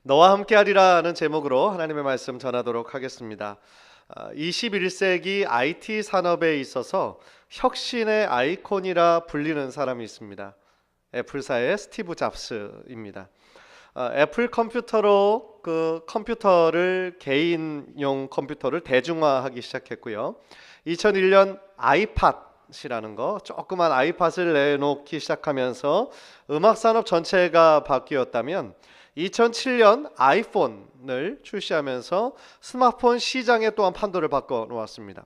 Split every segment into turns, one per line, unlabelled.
너와 함께하리라는 제목으로 하나님의 말씀 전하도록 하겠습니다. 21세기 IT 산업에 있어서 혁신의 아이콘이라 불리는 사람이 있습니다. 애플사의 스티브 잡스입니다. 애플 컴퓨터로 그 컴퓨터를 개인용 컴퓨터를 대중화하기 시작했고요. 2001년 아이팟이라는 거, 조그만 아이팟을 내놓기 시작하면서 음악 산업 전체가 바뀌었다면 2007년 아이폰을 출시하면서 스마트폰 시장에 또한 판도를 바꿔 놓았습니다.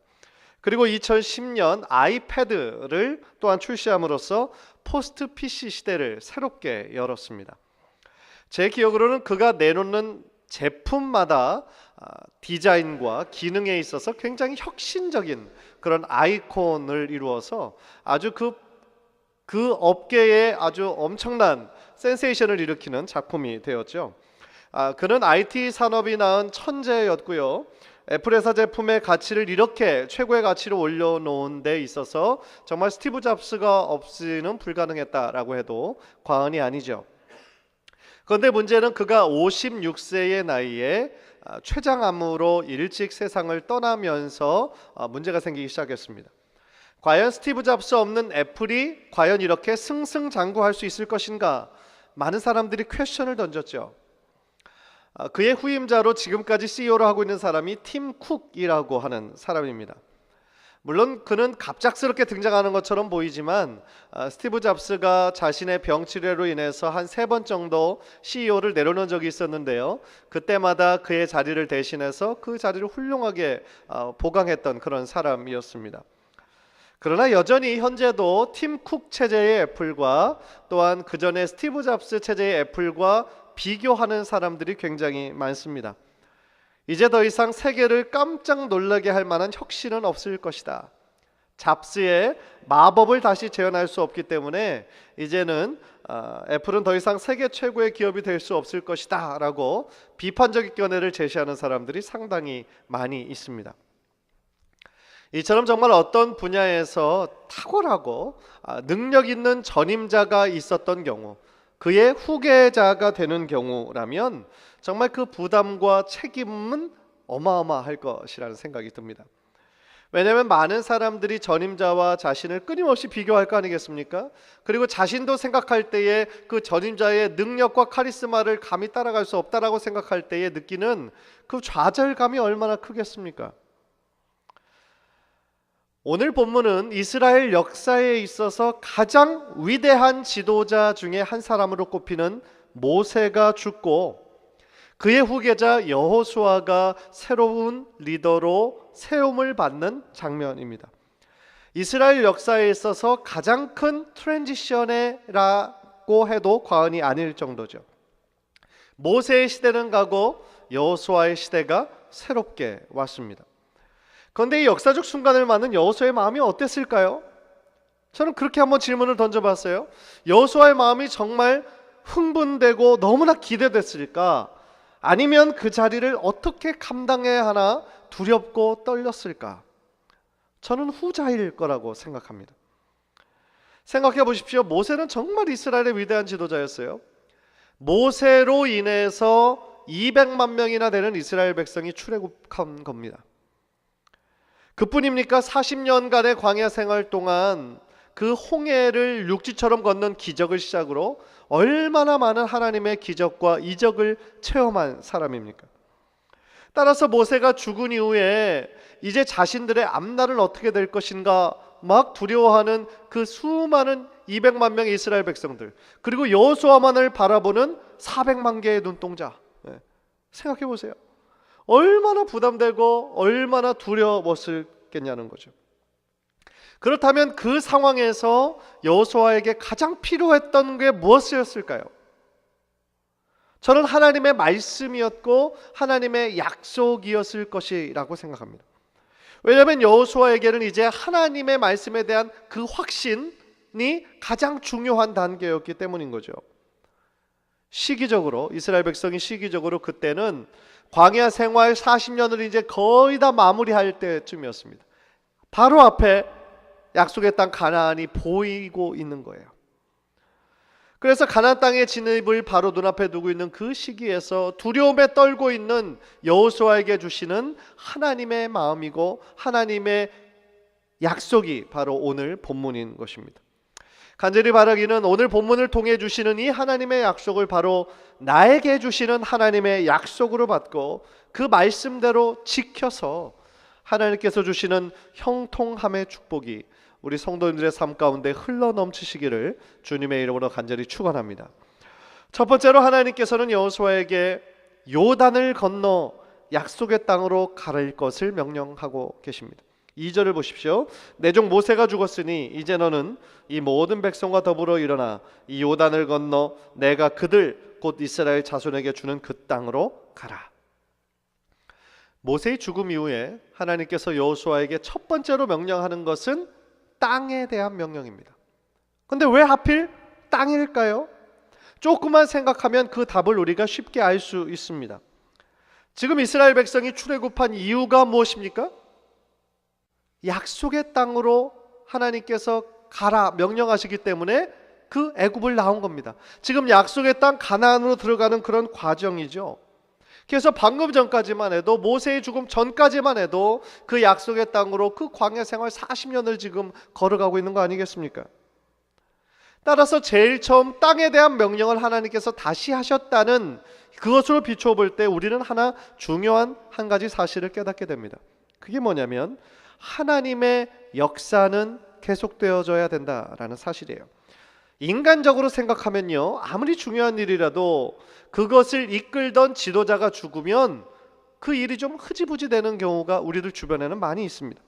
그리고 2010년 아이패드를 또한 출시함으로써 포스트 PC 시대를 새롭게 열었습니다. 제 기억으로는 그가 내놓는 제품마다 디자인과 기능에 있어서 굉장히 혁신적인 그런 아이콘을 이루어서 아주 그 업계에 아주 엄청난 센세이션을 일으키는 작품이 되었죠. 그는 IT 산업이 낳은 천재였고요. 애플 회사 제품의 가치를 이렇게 최고의 가치로 올려놓은 데 있어서 정말 스티브 잡스가 없이는 불가능했다라고 해도 과언이 아니죠. 그런데 문제는 그가 56세의 나이에 췌장암으로 일찍 세상을 떠나면서 문제가 생기기 시작했습니다. 과연 스티브 잡스 없는 애플이 과연 이렇게 승승장구할 수 있을 것인가? 많은 사람들이 퀘스천을 던졌죠. 그의 후임자로 지금까지 CEO를 하고 있는 사람이 팀 쿡이라고 하는 사람입니다. 물론 그는 갑작스럽게 등장하는 것처럼 보이지만 스티브 잡스가 자신의 병치레로 인해서 한 3번 정도 CEO를 내려놓은 적이 있었는데요. 그때마다 그의 자리를 대신해서 그 자리를 훌륭하게 보강했던 그런 사람이었습니다. 그러나 여전히 현재도 팀 쿡 체제의 애플과 또한 그 전에 스티브 잡스 체제의 애플과 비교하는 사람들이 굉장히 많습니다. 이제 더 이상 세계를 깜짝 놀라게 할 만한 혁신은 없을 것이다. 잡스의 마법을 다시 재현할 수 없기 때문에 이제는 애플은 더 이상 세계 최고의 기업이 될 수 없을 것이다 라고 비판적 견해를 제시하는 사람들이 상당히 많이 있습니다. 이처럼 정말 어떤 분야에서 탁월하고 능력 있는 전임자가 있었던 경우, 그의 후계자가 되는 경우라면 정말 그 부담과 책임은 어마어마할 것이라는 생각이 듭니다. 왜냐하면 많은 사람들이 전임자와 자신을 끊임없이 비교할 거 아니겠습니까? 그리고 자신도 생각할 때에 그 전임자의 능력과 카리스마를 감히 따라갈 수 없다라고 생각할 때에 느끼는 그 좌절감이 얼마나 크겠습니까? 오늘 본문은 이스라엘 역사에 있어서 가장 위대한 지도자 중에 한 사람으로 꼽히는 모세가 죽고 그의 후계자 여호수아가 새로운 리더로 세움을 받는 장면입니다. 이스라엘 역사에 있어서 가장 큰 트랜지션이라고 해도 과언이 아닐 정도죠. 모세의 시대는 가고 여호수아의 시대가 새롭게 왔습니다. 그런데 이 역사적 순간을 맞는 여호수아의 마음이 어땠을까요? 저는 그렇게 한번 질문을 던져봤어요. 여호수아의 마음이 정말 흥분되고 너무나 기대됐을까? 아니면 그 자리를 어떻게 감당해야 하나 두렵고 떨렸을까? 저는 후자일 거라고 생각합니다. 생각해 보십시오. 모세는 정말 이스라엘의 위대한 지도자였어요. 모세로 인해서 200만 명이나 되는 이스라엘 백성이 출애굽한 겁니다. 그뿐입니까? 40년간의 광야 생활 동안 그 홍해를 육지처럼 건넌 기적을 시작으로 얼마나 많은 하나님의 기적과 이적을 체험한 사람입니까? 따라서 모세가 죽은 이후에 이제 자신들의 앞날은 어떻게 될 것인가 막 두려워하는 그 수많은 200만 명의 이스라엘 백성들, 그리고 여호수아만을 바라보는 400만 개의 눈동자, 생각해 보세요. 얼마나 부담되고 얼마나 두려웠겠냐는 거죠. 그렇다면 그 상황에서 여호수아에게 가장 필요했던 게 무엇이었을까요? 저는 하나님의 말씀이었고 하나님의 약속이었을 것이라고 생각합니다. 왜냐하면 여호수아에게는 이제 하나님의 말씀에 대한 그 확신이 가장 중요한 단계였기 때문인 거죠. 시기적으로 이스라엘 백성이 시기적으로 그때는 광야 생활 40년을 이제 거의 다 마무리할 때쯤이었습니다. 바로 앞에 약속의 땅 가나안이 보이고 있는 거예요. 그래서 가나안 땅의 진입을 바로 눈앞에 두고 있는 그 시기에서 두려움에 떨고 있는 여호수아에게 주시는 하나님의 마음이고 하나님의 약속이 바로 오늘 본문인 것입니다. 간절히 바라기는 오늘 본문을 통해 주시는 이 하나님의 약속을 바로 나에게 주시는 하나님의 약속으로 받고 그 말씀대로 지켜서 하나님께서 주시는 형통함의 축복이 우리 성도님들의 삶 가운데 흘러넘치시기를 주님의 이름으로 간절히 축원합니다. 첫 번째로 하나님께서는 여호수아에게 요단을 건너 약속의 땅으로 갈 것을 명령하고 계십니다. 2절을 보십시오. 내 종 모세가 죽었으니 이제 너는 이 모든 백성과 더불어 일어나 이 요단을 건너 내가 그들 곧 이스라엘 자손에게 주는 그 땅으로 가라. 모세의 죽음 이후에 하나님께서 여호수아에게 첫 번째로 명령하는 것은 땅에 대한 명령입니다. 근데 왜 하필 땅일까요? 조금만 생각하면 그 답을 우리가 쉽게 알 수 있습니다. 지금 이스라엘 백성이 출애굽한 이유가 무엇입니까? 약속의 땅으로 하나님께서 가라 명령하시기 때문에 그 애굽을 나온 겁니다. 지금 약속의 땅 가나안으로 들어가는 그런 과정이죠. 그래서 방금 전까지만 해도 모세의 죽음 전까지만 해도 그 약속의 땅으로 그 광야 생활 40년을 지금 걸어가고 있는 거 아니겠습니까? 따라서 제일 처음 땅에 대한 명령을 하나님께서 다시 하셨다는 그것으로 비춰볼 때 우리는 하나 중요한 한 가지 사실을 깨닫게 됩니다. 그게 뭐냐면 하나님의 역사는 계속되어져야 된다라는 사실이에요. 인간적으로 생각하면요, 아무리 중요한 일이라도 그것을 이끌던 지도자가 죽으면 그 일이 좀 흐지부지 되는 경우가 우리들 주변에는 많이 있습니다.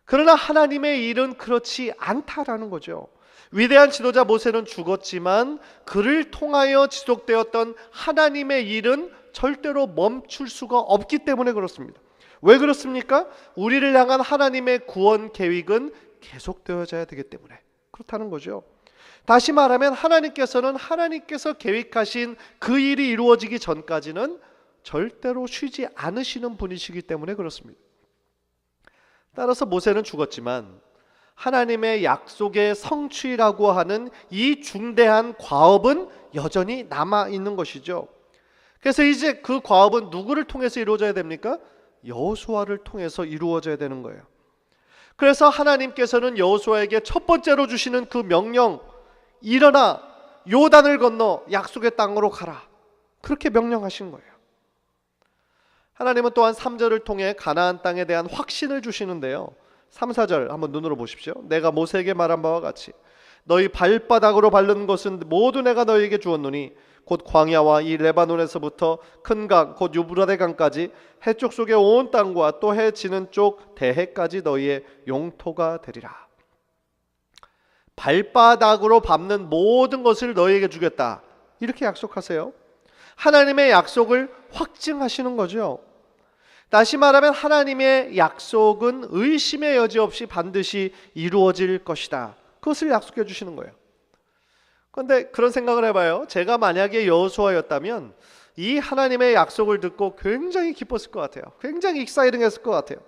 그러나 하나님의 일은 그렇지 않다라는 거죠. 위대한 지도자 모세는 죽었지만 그를 통하여 지속되었던 하나님의 일은 절대로 멈출 수가 없기 때문에 그렇습니다. 왜 그렇습니까? 우리를 향한 하나님의 구원 계획은 계속되어져야 되기 때문에 그렇다는 거죠. 다시 말하면 하나님께서 계획하신 그 일이 이루어지기 전까지는 절대로 쉬지 않으시는 분이시기 때문에 그렇습니다. 따라서 모세는 죽었지만 하나님의 약속의 성취라고 하는 이 중대한 과업은 여전히 남아있는 것이죠. 그래서 이제 그 과업은 누구를 통해서 이루어져야 됩니까? 여호수아를 통해서 이루어져야 되는 거예요. 그래서 하나님께서는 여호수아에게 첫 번째로 주시는 그 명령, 일어나 요단을 건너 약속의 땅으로 가라, 그렇게 명령하신 거예요. 하나님은 또한 3절을 통해 가나안 땅에 대한 확신을 주시는데요, 3, 4절 한번 눈으로 보십시오. 내가 모세에게 말한 바와 같이 너희 발바닥으로 밟는 것은 모두 내가 너희에게 주었노니 곧 광야와 이 레바논에서부터 큰 강 곧 유브라데 강까지 해쪽 속의 온 땅과 또 해 지는 쪽 대해까지 너희의 용토가 되리라. 발바닥으로 밟는 모든 것을 너희에게 주겠다, 이렇게 약속하세요. 하나님의 약속을 확증하시는 거죠. 다시 말하면 하나님의 약속은 의심의 여지 없이 반드시 이루어질 것이다, 그것을 약속해 주시는 거예요. 그런데 그런 생각을 해봐요. 제가 만약에 여호수아였다면 이 하나님의 약속을 듣고 굉장히 기뻤을 것 같아요. 굉장히 익사이딩했을 것 같아요.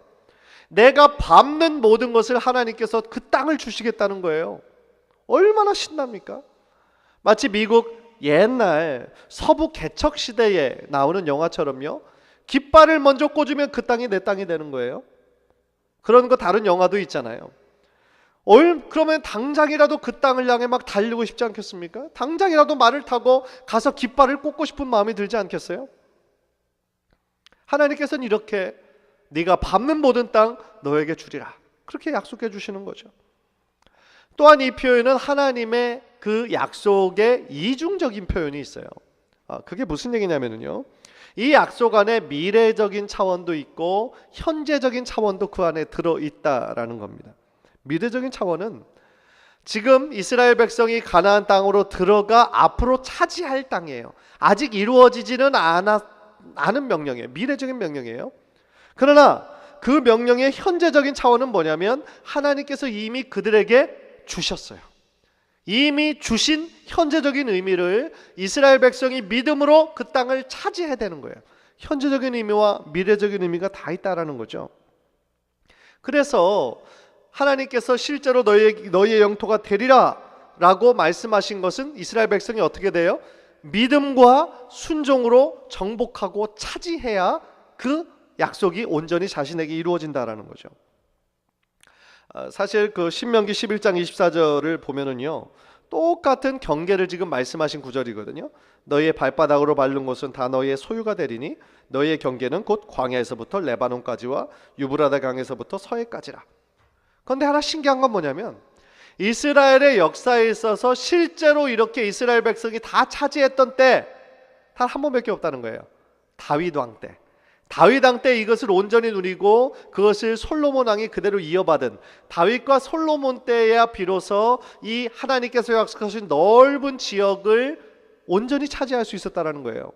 내가 밟는 모든 것을 하나님께서 그 땅을 주시겠다는 거예요. 얼마나 신납니까? 마치 미국 옛날 서부 개척 시대에 나오는 영화처럼요, 깃발을 먼저 꽂으면 그 땅이 내 땅이 되는 거예요. 그런 거 다른 영화도 있잖아요. 그러면 당장이라도 그 땅을 향해 막 달리고 싶지 않겠습니까? 당장이라도 말을 타고 가서 깃발을 꽂고 싶은 마음이 들지 않겠어요? 하나님께서는 이렇게 네가 밟는 모든 땅 너에게 주리라, 그렇게 약속해 주시는 거죠. 또한 이 표현은 하나님의 그 약속의 이중적인 표현이 있어요. 그게 무슨 얘기냐면요, 이 약속 안에 미래적인 차원도 있고 현재적인 차원도 그 안에 들어있다라는 겁니다. 미래적인 차원은 지금 이스라엘 백성이 가나안 땅으로 들어가 앞으로 차지할 땅이에요. 아직 이루어지지는 않은 명령이에요. 미래적인 명령이에요. 그러나 그 명령의 현재적인 차원은 뭐냐면 하나님께서 이미 그들에게 주셨어요. 이미 주신 현재적인 의미를 이스라엘 백성이 믿음으로 그 땅을 차지해야 되는 거예요. 현재적인 의미와 미래적인 의미가 다 있다라는 거죠. 그래서 하나님께서 실제로 너희의 영토가 되리라 라고 말씀하신 것은 이스라엘 백성이 어떻게 돼요? 믿음과 순종으로 정복하고 차지해야 그 약속이 온전히 자신에게 이루어진다라는 거죠. 사실 그 신명기 11장 24절을 보면은요, 똑같은 경계를 지금 말씀하신 구절이거든요. 너희의 발바닥으로 밟는 곳은 다 너희의 소유가 되리니 너희의 경계는 곧 광야에서부터 레바논까지와 유브라데 강에서부터 서해까지라. 그런데 하나 신기한 건 뭐냐면, 이스라엘의 역사에 있어서 실제로 이렇게 이스라엘 백성이 다 차지했던 때 단 한 번밖에 없다는 거예요. 다윗 왕 때. 다윗 왕 때 이것을 온전히 누리고 그것을 솔로몬 왕이 그대로 이어받은 다윗과 솔로몬 때야 비로소 이 하나님께서 약속하신 넓은 지역을 온전히 차지할 수 있었다는 거예요.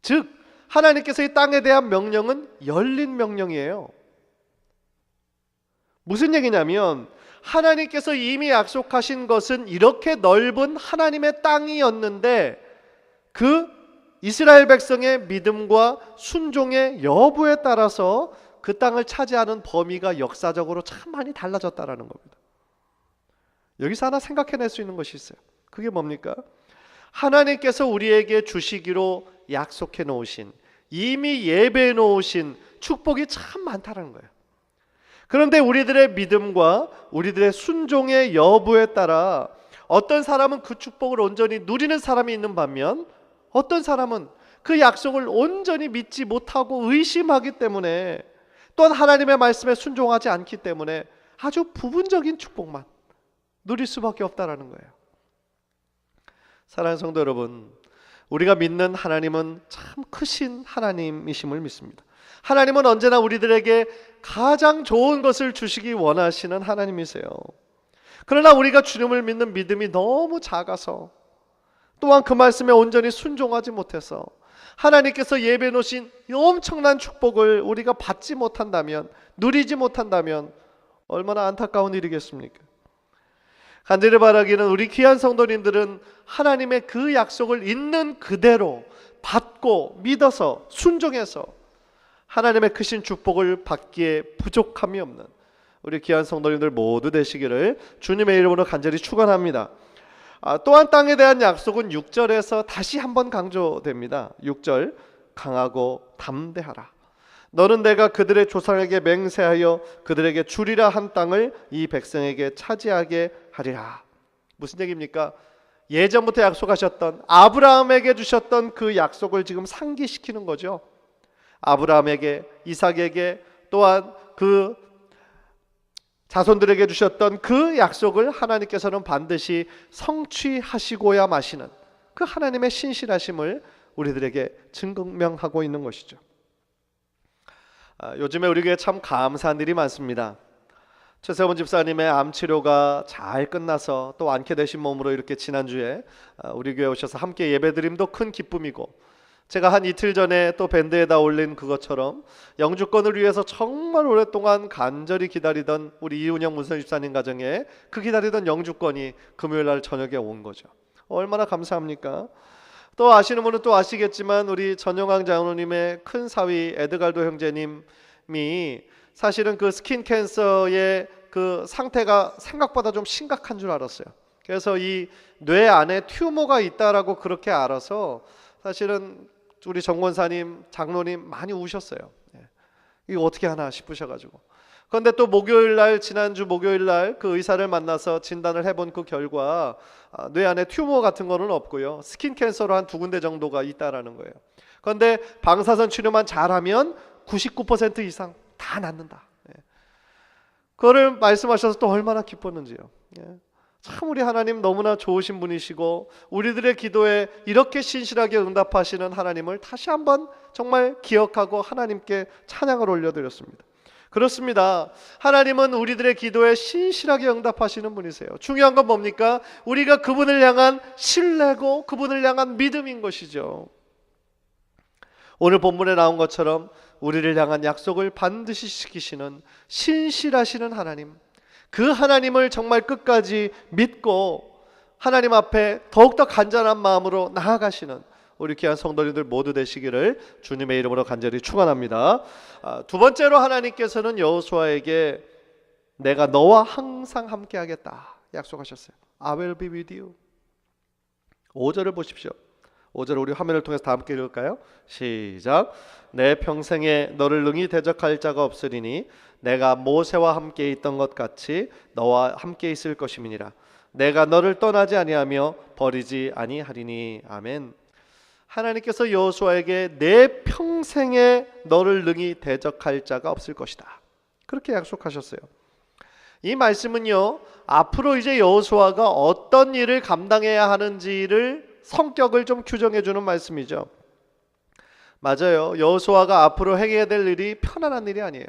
즉 하나님께서 이 땅에 대한 명령은 열린 명령이에요. 무슨 얘기냐면, 하나님께서 이미 약속하신 것은 이렇게 넓은 하나님의 땅이었는데 그 이스라엘 백성의 믿음과 순종의 여부에 따라서 그 땅을 차지하는 범위가 역사적으로 참 많이 달라졌다라는 겁니다. 여기서 하나 생각해낼 수 있는 것이 있어요. 그게 뭡니까? 하나님께서 우리에게 주시기로 약속해 놓으신, 이미 예배해 놓으신 축복이 참 많다는 거예요. 그런데 우리들의 믿음과 우리들의 순종의 여부에 따라 어떤 사람은 그 축복을 온전히 누리는 사람이 있는 반면, 어떤 사람은 그 약속을 온전히 믿지 못하고 의심하기 때문에, 또한 하나님의 말씀에 순종하지 않기 때문에 아주 부분적인 축복만 누릴 수밖에 없다라는 거예요. 사랑하는 성도 여러분, 우리가 믿는 하나님은 참 크신 하나님이심을 믿습니다. 하나님은 언제나 우리들에게 가장 좋은 것을 주시기 원하시는 하나님이세요. 그러나 우리가 주님을 믿는 믿음이 너무 작아서, 또한 그 말씀에 온전히 순종하지 못해서 하나님께서 예배해 놓으신 엄청난 축복을 우리가 받지 못한다면, 누리지 못한다면 얼마나 안타까운 일이겠습니까? 간절히 바라기는 우리 귀한 성도님들은 하나님의 그 약속을 있는 그대로 받고 믿어서 순종해서 하나님의 크신 축복을 받기에 부족함이 없는 우리 귀한 성도님들 모두 되시기를 주님의 이름으로 간절히 축원합니다. 또한 땅에 대한 약속은 6절에서 다시 한번 강조됩니다. 6절, 강하고 담대하라. 너는 내가 그들의 조상에게 맹세하여 그들에게 주리라 한 땅을 이 백성에게 차지하게 하리라. 무슨 얘기입니까? 예전부터 약속하셨던, 아브라함에게 주셨던 그 약속을 지금 상기시키는 거죠. 아브라함에게, 이삭에게, 또한 그 자손들에게 주셨던 그 약속을 하나님께서는 반드시 성취하시고야 마시는 그 하나님의 신실하심을 우리들에게 증명하고 있는 것이죠. 요즘에 우리 교회에 참 감사한 일이 많습니다. 최세원 집사님의 암 치료가 잘 끝나서 또 안게 되신 몸으로 이렇게 지난주에 우리 교회에 오셔서 함께 예배드림도 큰 기쁨이고, 제가 한 이틀 전에 또 밴드에다 올린 그것처럼 영주권을 위해서 정말 오랫동안 간절히 기다리던 우리 이은영 문선 집사님 가정에 그 기다리던 영주권이 금요일날 저녁에 온 거죠. 얼마나 감사합니까? 또 아시는 분은 또 아시겠지만 우리 전영왕 장로님의 큰 사위 에드갈도 형제님이 사실은 그 스킨 캔서의 그 상태가 생각보다 좀 심각한 줄 알았어요. 그래서 이 뇌 안에 튜머가 있다라고 그렇게 알아서 사실은 우리 정권사님, 장로님 많이 우셨어요. 이거 어떻게 하나 싶으셔가지고. 그런데 또 목요일날, 지난주 목요일날 그 의사를 만나서 진단을 해본 그 결과 뇌 안에 튜머 같은 거는 없고요, 스킨 캔서로 한 2군데 정도가 있다라는 거예요. 그런데 방사선 치료만 잘하면 99% 이상 다 낫는다. 그거를 말씀하셔서 또 얼마나 기뻤는지요. 참 우리 하나님 너무나 좋으신 분이시고 우리들의 기도에 이렇게 신실하게 응답하시는 하나님을 다시 한번 정말 기억하고 하나님께 찬양을 올려드렸습니다. 그렇습니다. 하나님은 우리들의 기도에 신실하게 응답하시는 분이세요. 중요한 건 뭡니까? 우리가 그분을 향한 신뢰고 그분을 향한 믿음인 것이죠. 오늘 본문에 나온 것처럼 우리를 향한 약속을 반드시 지키시는 신실하시는 하나님, 그 하나님을 정말 끝까지 믿고 하나님 앞에 더욱더 간절한 마음으로 나아가시는 우리 귀한 성도님들 모두 되시기를 주님의 이름으로 간절히 축원합니다. 두 번째로 하나님께서는 여호수아에게 내가 너와 항상 함께 하겠다 약속하셨어요. I will be with you. 5절을 보십시오. 5절 우리 화면을 통해서 다 함께 읽을까요? 시작. 내 평생에 너를 능히 대적할 자가 없으리니 내가 모세와 함께 있던 것 같이 너와 함께 있을 것임이니라. 내가 너를 떠나지 아니하며 버리지 아니하리니. 아멘. 하나님께서 여호수아에게 내 평생에 너를 능히 대적할 자가 없을 것이다, 그렇게 약속하셨어요. 이 말씀은요, 앞으로 이제 여호수아가 어떤 일을 감당해야 하는지를 성격을 좀 규정해 주는 말씀이죠. 맞아요. 여호수아가 앞으로 행해야 될 일이 편안한 일이 아니에요.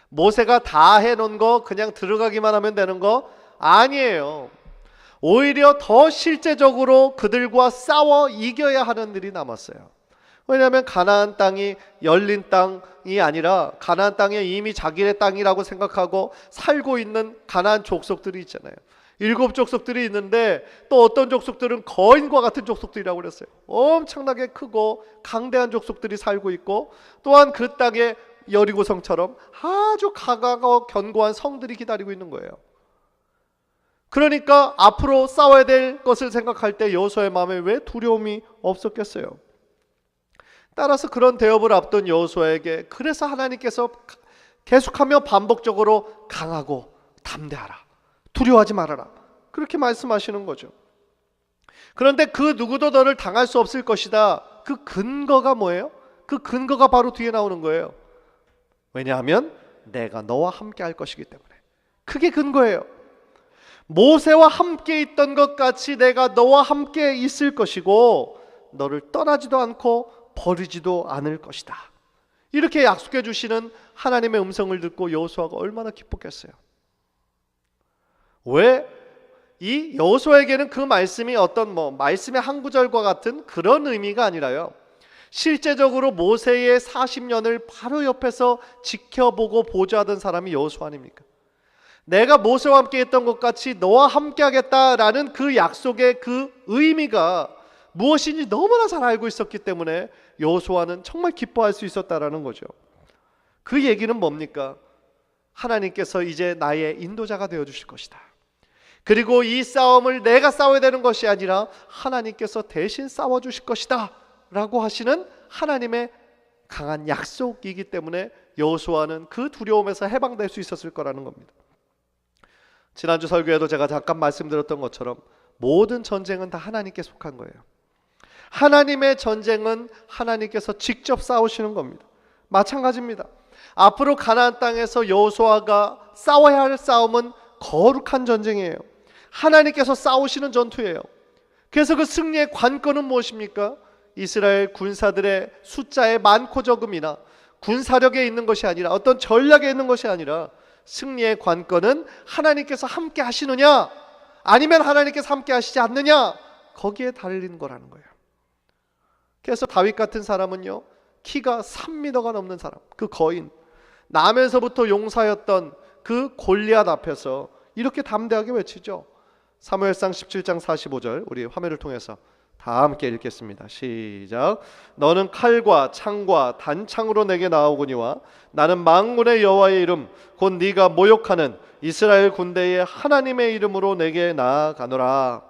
모세가 다 해놓은 거 그냥 들어가기만 하면 되는 거 아니에요. 오히려 더 실제적으로 그들과 싸워 이겨야 하는 일이 남았어요. 왜냐하면 가나안 땅이 열린 땅이 아니라 가나안 땅에 이미 자기네 땅이라고 생각하고 살고 있는 가나안 족속들이 있잖아요. 7 족속들이 있는데 또 어떤 족속들은 거인과 같은 족속들이라고 그랬어요. 엄청나게 크고 강대한 족속들이 살고 있고, 또한 그 땅에 여리고성처럼 아주 강하고 견고한 성들이 기다리고 있는 거예요. 그러니까 앞으로 싸워야 될 것을 생각할 때 여호수아의 마음에 왜 두려움이 없었겠어요? 따라서 그런 대업을 앞둔 여호수아에게 그래서 하나님께서 계속하며 반복적으로 강하고 담대하라, 두려워하지 말아라, 그렇게 말씀하시는 거죠. 그런데 그 누구도 너를 당할 수 없을 것이다. 그 근거가 뭐예요? 그 근거가 바로 뒤에 나오는 거예요. 왜냐하면 내가 너와 함께 할 것이기 때문에. 그게 근거예요. 모세와 함께 있던 것 같이 내가 너와 함께 있을 것이고 너를 떠나지도 않고 버리지도 않을 것이다. 이렇게 약속해 주시는 하나님의 음성을 듣고 여호수아가 얼마나 기뻤겠어요. 왜? 이 여호수아에게는 그 말씀이 어떤 말씀의 한 구절과 같은 그런 의미가 아니라요, 실제적으로 모세의 40년을 바로 옆에서 지켜보고 보좌하던 사람이 여호수아 아닙니까? 내가 모세와 함께 했던 것 같이 너와 함께 하겠다라는 그 약속의 그 의미가 무엇인지 너무나 잘 알고 있었기 때문에 여호수아는 정말 기뻐할 수 있었다라는 거죠. 그 얘기는 뭡니까? 하나님께서 이제 나의 인도자가 되어주실 것이다. 그리고 이 싸움을 내가 싸워야 되는 것이 아니라 하나님께서 대신 싸워주실 것이다 라고 하시는 하나님의 강한 약속이기 때문에 여호수아는 그 두려움에서 해방될 수 있었을 거라는 겁니다. 지난주 설교에도 제가 잠깐 말씀드렸던 것처럼 모든 전쟁은 다 하나님께 속한 거예요. 하나님의 전쟁은 하나님께서 직접 싸우시는 겁니다. 마찬가지입니다. 앞으로 가나안 땅에서 여호수아가 싸워야 할 싸움은 거룩한 전쟁이에요. 하나님께서 싸우시는 전투예요. 그래서 그 승리의 관건은 무엇입니까? 이스라엘 군사들의 숫자의 많고 적음이나 군사력에 있는 것이 아니라 어떤 전략에 있는 것이 아니라 승리의 관건은 하나님께서 함께 하시느냐 아니면 하나님께서 함께 하시지 않느냐, 거기에 달린 거라는 거예요. 그래서 다윗 같은 사람은요, 키가 3m가 넘는 사람, 그 거인, 나면서부터 용사였던 그 골리앗 앞에서 이렇게 담대하게 외치죠. 사무엘상 17장 45절 우리 화면을 통해서 다 함께 읽겠습니다. 시작. 너는 칼과 창과 단창으로 내게 나오거니와 나는 만군의 여호와의 이름 곧 네가 모욕하는 이스라엘 군대의 하나님의 이름으로 내게 나아가노라.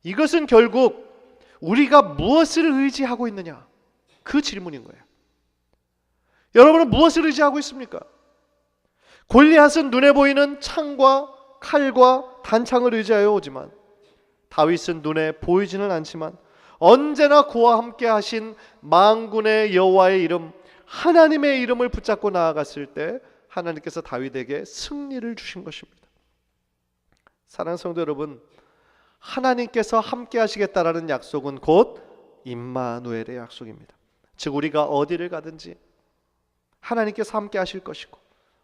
이것은 결국 우리가 무엇을 의지하고 있느냐, 그 질문인 거예요. 여러분은 무엇을 의지하고 있습니까? 골리앗은 눈에 보이는 창과 칼과 단창을 의지하여 오지만 다윗은 눈에 보이지는 않지만 언제나 그와 함께 하신 만군의 여호와의 이름, 하나님의 이름을 붙잡고 나아갔을 때 하나님께서 다윗에게 승리를 주신 것입니다. 사랑하는 성도 여러분, 하나님께서 함께 하시겠다라는 약속은 곧 임마누엘의 약속입니다. 즉 우리가 어디를 가든지 하나님께서 함께 하실 것이고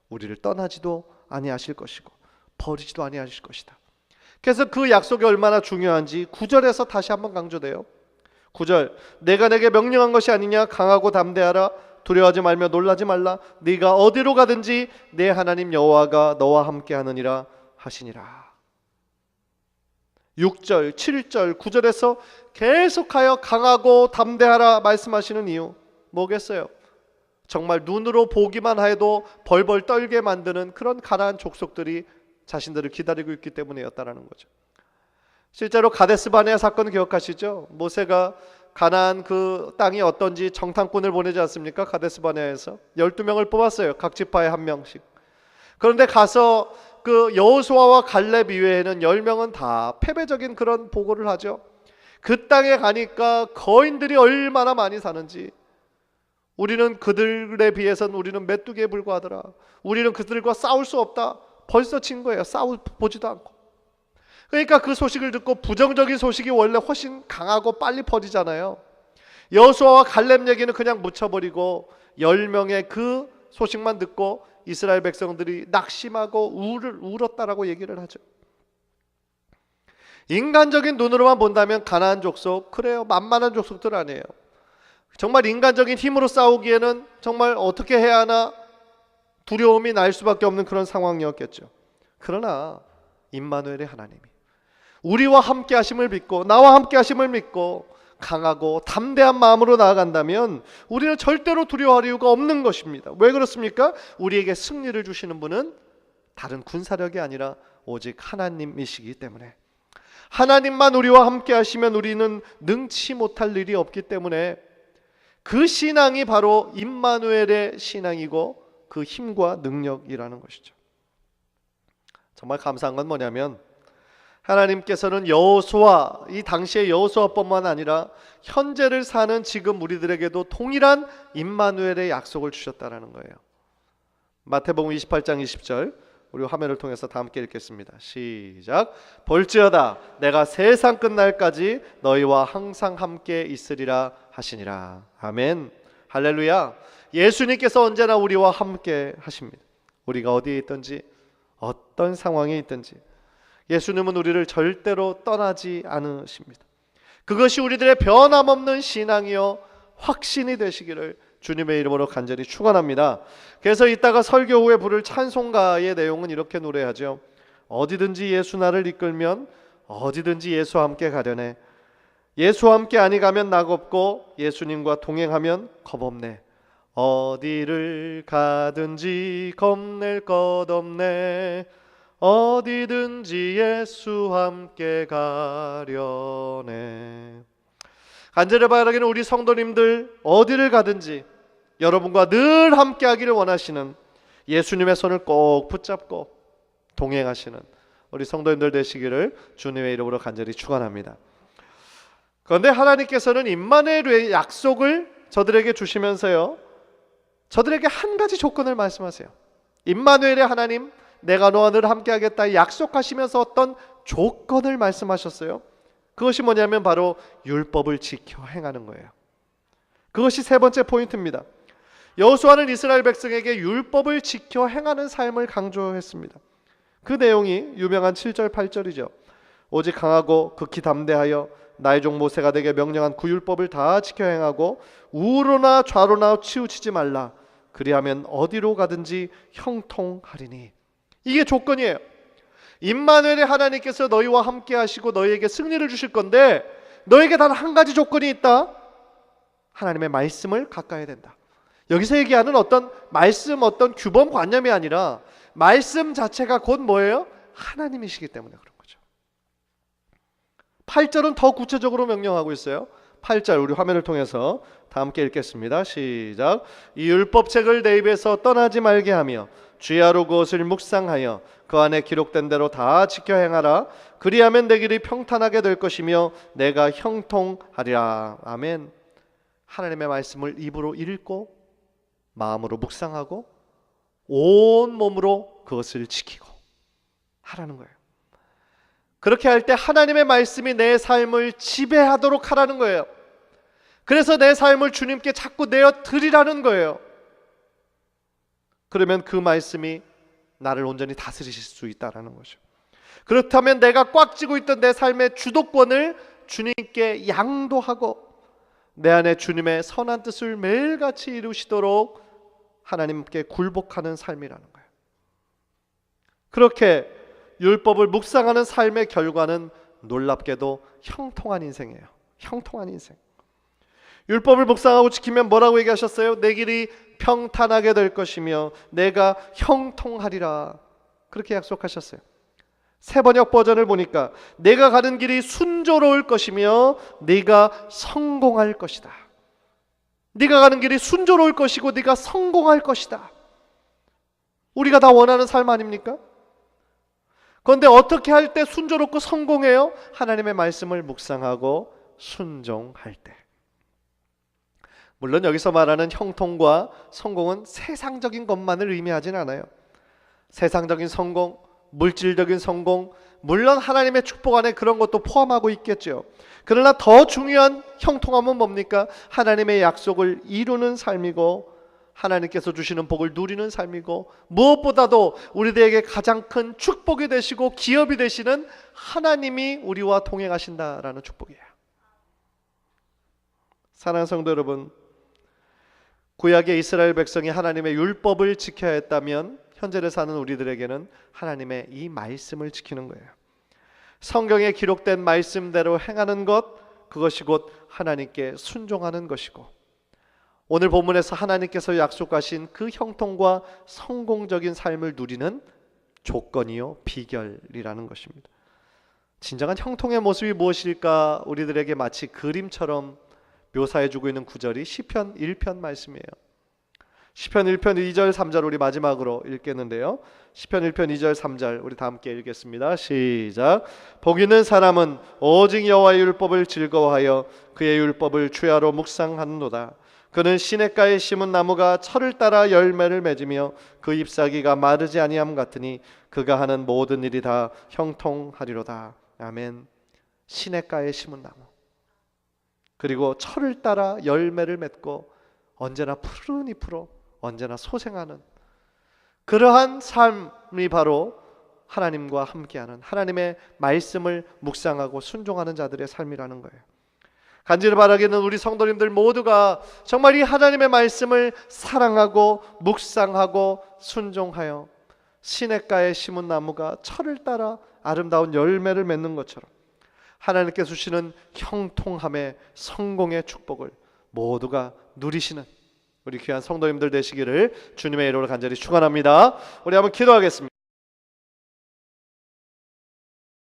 우리를 떠나지도 아니하실 것이고 버리지도 아니하실 것이다. 그래서 그 약속이 얼마나 중요한지 9절에서 다시 한번 강조돼요. 9절, 내가 내게 명령한 것이 아니냐, 강하고 담대하라, 두려워하지 말며 놀라지 말라, 네가 어디로 가든지 내 하나님 여호와가 너와 함께 하느니라 하시니라. 6절, 7절, 9절에서 계속하여 강하고 담대하라 말씀하시는 이유 뭐겠어요? 정말 눈으로 보기만 해도 벌벌 떨게 만드는 그런 가나안 족속들이 자신들을 기다리고 있기 때문이었다라는 거죠. 실제로 가데스 바네아 사건 기억하시죠? 모세가 가나안 그 땅이 어떤지 정탐꾼을 보내지 않습니까? 가데스 바네아에서 12명을 뽑았어요. 각 지파에 한 명씩. 그런데 가서 그 여호수아와 갈렙 이외에는 10명은 다 패배적인 그런 보고를 하죠. 그 땅에 가니까 거인들이 얼마나 많이 사는지, 우리는 그들에 비해서는 우리는 메뚜기에 불과하더라, 우리는 그들과 싸울 수 없다, 벌써 친 거예요. 싸워보지도 않고. 그러니까 그 소식을 듣고 부정적인 소식이 원래 훨씬 강하고 빨리 퍼지잖아요. 여호수아와 갈렙 얘기는 그냥 묻혀버리고 10명의 그 소식만 듣고 이스라엘 백성들이 낙심하고 울었다라고 얘기를 하죠. 인간적인 눈으로만 본다면 가나안 족속, 그래요, 만만한 족속들 아니에요. 정말 인간적인 힘으로 싸우기에는 정말 어떻게 해야 하나 두려움이 날 수밖에 없는 그런 상황이었겠죠. 그러나 임마누엘의 하나님이 우리와 함께 하심을 믿고, 나와 함께 하심을 믿고 강하고 담대한 마음으로 나아간다면 우리는 절대로 두려워할 이유가 없는 것입니다. 왜 그렇습니까? 우리에게 승리를 주시는 분은 다른 군사력이 아니라 오직 하나님이시기 때문에, 하나님만 우리와 함께 하시면 우리는 능치 못할 일이 없기 때문에 그 신앙이 바로 임마누엘의 신앙이고 그 힘과 능력이라는 것이죠. 정말 감사한 건 뭐냐면, 하나님께서는 여호수아, 이 당시의 여호수아뿐만 아니라 현재를 사는 지금 우리들에게도 동일한 임마누엘의 약속을 주셨다는 거예요. 마태복음 28장 20절, 우리 화면을 통해서 다 함께 읽겠습니다. 시작. 볼지어다 내가 세상 끝날까지 너희와 항상 함께 있으리라 하시니라. 아멘. 할렐루야. 예수님께서 언제나 우리와 함께 하십니다. 우리가 어디에 있든지 어떤 상황에 있든지 예수님은 우리를 절대로 떠나지 않으십니다. 그것이 우리들의 변함없는 신앙이요 확신이 되시기를 주님의 이름으로 간절히 축원합니다. 그래서 이따가 설교 후에 부를 찬송가의 내용은 이렇게 노래하죠. 어디든지 예수 나를 이끌면 어디든지 예수와 함께 가려네. 예수와 함께 아니 가면 낙없고 예수님과 동행하면 겁없네. 어디를 가든지 겁낼 것 없네. 어디든지 예수와 함께 가려네. 간절히 바라기는 우리 성도님들 어디를 가든지 여러분과 늘 함께 하기를 원하시는, 예수님의 손을 꼭 붙잡고 동행하시는 우리 성도님들 되시기를 주님의 이름으로 간절히 축원합니다. 그런데 하나님께서는 임마누엘의 약속을 저들에게 주시면서요, 저들에게 한 가지 조건을 말씀하세요. 임마누엘의 하나님, 내가 너와 늘 함께 하겠다 약속하시면서 어떤 조건을 말씀하셨어요. 그것이 뭐냐면 바로 율법을 지켜 행하는 거예요. 그것이 세 번째 포인트입니다. 여호수아는 이스라엘 백성에게 율법을 지켜 행하는 삶을 강조했습니다. 그 내용이 유명한 7절 8절이죠. 오직 강하고 극히 담대하여 나의 종 모세가 내게 명령한 그 율법을 다 지켜 행하고 우로나 좌로나 치우치지 말라. 그리하면 어디로 가든지 형통하리니. 이게 조건이에요. 임마누엘의 하나님께서 너희와 함께 하시고 너희에게 승리를 주실 건데 너에게 단 한 가지 조건이 있다. 하나님의 말씀을 가까이 된다. 여기서 얘기하는 어떤 말씀, 어떤 규범관념이 아니라 말씀 자체가 곧 뭐예요? 하나님이시기 때문에 그런 거죠. 8절은 더 구체적으로 명령하고 있어요. 8절 우리 화면을 통해서 다 함께 읽겠습니다. 시작. 이 율법책을 내 입에서 떠나지 말게 하며 주야로 그것을 묵상하여 그 안에 기록된 대로 다 지켜 행하라. 그리하면 내 길이 평탄하게 될 것이며 내가 형통하리라. 아멘. 하나님의 말씀을 입으로 읽고 마음으로 묵상하고 온 몸으로 그것을 지키고 하라는 거예요. 그렇게 할 때 하나님의 말씀이 내 삶을 지배하도록 하라는 거예요. 그래서 내 삶을 주님께 자꾸 내어 드리라는 거예요. 그러면 그 말씀이 나를 온전히 다스리실 수 있다는 거죠. 그렇다면 내가 꽉 쥐고 있던 내 삶의 주도권을 주님께 양도하고 내 안에 주님의 선한 뜻을 매일같이 이루시도록 하나님께 굴복하는 삶이라는 거예요. 그렇게 율법을 묵상하는 삶의 결과는 놀랍게도 형통한 인생이에요. 형통한 인생. 율법을 묵상하고 지키면 뭐라고 얘기하셨어요? 내 길이 평탄하게 될 것이며 내가 형통하리라. 그렇게 약속하셨어요. 새번역 버전을 보니까 내가 가는 길이 순조로울 것이며 네가 성공할 것이다. 네가 가는 길이 순조로울 것이고 네가 성공할 것이다. 우리가 다 원하는 삶 아닙니까? 그런데 어떻게 할 때 순조롭고 성공해요? 하나님의 말씀을 묵상하고 순종할 때. 물론 여기서 말하는 형통과 성공은 세상적인 것만을 의미하진 않아요. 세상적인 성공, 물질적인 성공, 물론 하나님의 축복 안에 그런 것도 포함하고 있겠죠. 그러나 더 중요한 형통함은 뭡니까? 하나님의 약속을 이루는 삶이고 하나님께서 주시는 복을 누리는 삶이고 무엇보다도 우리들에게 가장 큰 축복이 되시고 기업이 되시는 하나님이 우리와 동행하신다라는 축복이에요. 사랑하는 성도 여러분, 구약의 이스라엘 백성이 하나님의 율법을 지켜야 했다면 현재를 사는 우리들에게는 하나님의 이 말씀을 지키는 거예요. 성경에 기록된 말씀대로 행하는 것, 그것이 곧 하나님께 순종하는 것이고, 오늘 본문에서 하나님께서 약속하신 그 형통과 성공적인 삶을 누리는 조건이요 비결이라는 것입니다. 진정한 형통의 모습이 무엇일까? 우리들에게 마치 그림처럼 묘사해주고 있는 구절이 시편 1편 말씀이에요. 시편 1편 2절 3절 우리 마지막으로 읽겠는데요, 시편 1편 2절 3절 우리 다 함께 읽겠습니다. 시작. 복 있는 사람은 오직 여호와의 율법을 즐거워하여 그의 율법을 주야로 묵상하는도다. 그는 시냇가에 심은 나무가 철을 따라 열매를 맺으며 그 잎사귀가 마르지 아니함 같으니 그가 하는 모든 일이 다 형통하리로다. 아멘. 시냇가에 심은 나무, 그리고 철을 따라 열매를 맺고 언제나 푸른 잎으로 언제나 소생하는 그러한 삶이 바로 하나님과 함께하는, 하나님의 말씀을 묵상하고 순종하는 자들의 삶이라는 거예요. 간절히 바라기는 우리 성도님들 모두가 정말 이 하나님의 말씀을 사랑하고 묵상하고 순종하여 시냇가에 심은 나무가 철을 따라 아름다운 열매를 맺는 것처럼 하나님께서 주시는 형통함의 성공의 축복을 모두가 누리시는 우리 귀한 성도님들 되시기를 주님의 이름으로 간절히 축원합니다. 우리 한번 기도하겠습니다.